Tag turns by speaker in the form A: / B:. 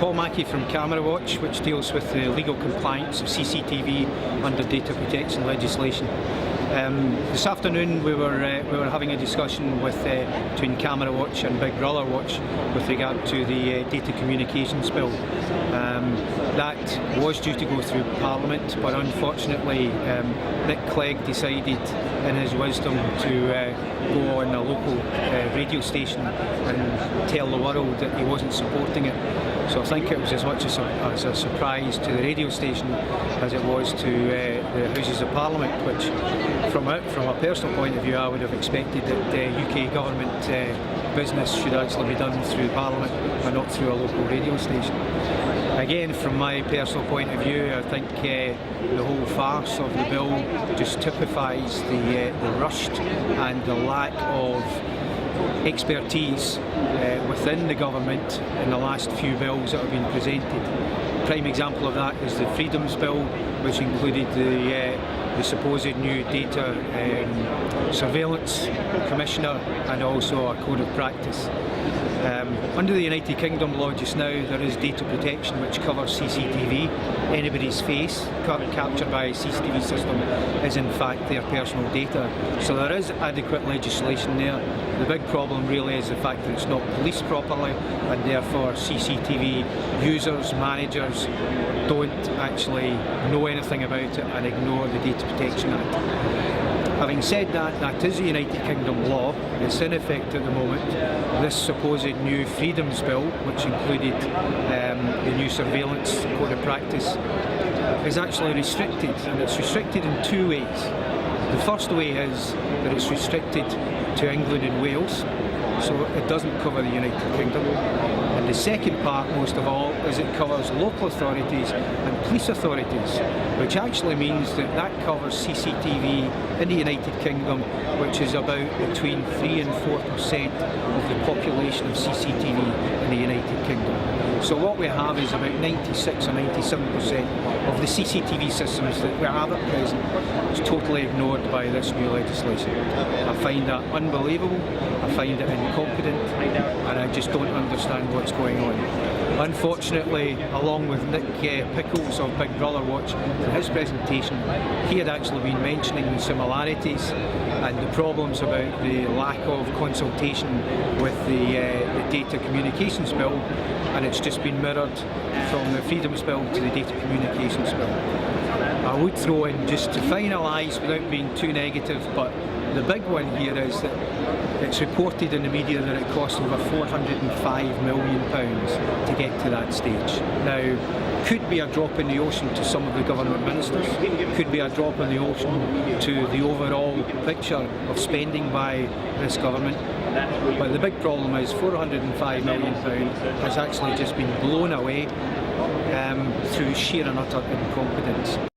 A: Mackie from CameraWatch, which deals with the legal compliance of CCTV under data protection legislation. This afternoon we were having a discussion between CameraWatch and Big Brother Watch with regard to the data communications bill. That was due to go through Parliament, but unfortunately Nick Clegg decided in his wisdom to go on a local radio station and tell the world that he wasn't supporting it. So I think it was as much as a surprise to the radio station as it was to the Houses of Parliament, which from a personal point of view I would have expected that the UK government business should actually be done through Parliament and not through a local radio station. Again, from my personal point of view, I think the whole farce of the bill just typifies the rushed and the lack of expertise within the government in the last few bills that have been presented. Prime example of that is the Freedoms Bill, which included the supposed new data surveillance commissioner and also a code of practice. Under the United Kingdom law just now, there is data protection which covers CCTV. Anybody's face captured by a CCTV system is in fact their personal data. So there is adequate legislation there. The big problem really is the fact that it's not policed properly, and therefore CCTV users, managers don't actually know anything about it and ignore the Data Protection Act. Having said that, that is the United Kingdom law. It's in effect at the moment. This supposed new Freedoms Bill, which included the new surveillance code of practice, is actually restricted, and it's restricted in two ways. The first way is that it's restricted to England and Wales, so it doesn't cover the United Kingdom. And the second part, most of all, is it covers local authorities and police authorities, which actually means that that covers CCTV in the United Kingdom, which is about between 3 and 4% of the population of CCTV in the United Kingdom. So what we have is about 96 or 97% of the CCTV systems that we have at present is totally ignored by this new legislation. I find that unbelievable, I find it incompetent, and I just don't understand what's going on. Unfortunately, along with Nick Pickles of Big Brother Watch, in his presentation, he had actually been mentioning the similarities and the problems about the lack of consultation with the Data Communications Bill, and it's just been mirrored from the Freedoms Bill to the Data Communications Bill. I would throw in, just to finalise without being too negative, but the big one here is that it's reported in the media that it cost over £405 million to get to that stage. Now, could be a drop in the ocean to some of the government ministers, could be a drop in the ocean to the overall picture of spending by this government, but the big problem is £405 million has actually just been blown away through sheer and utter incompetence.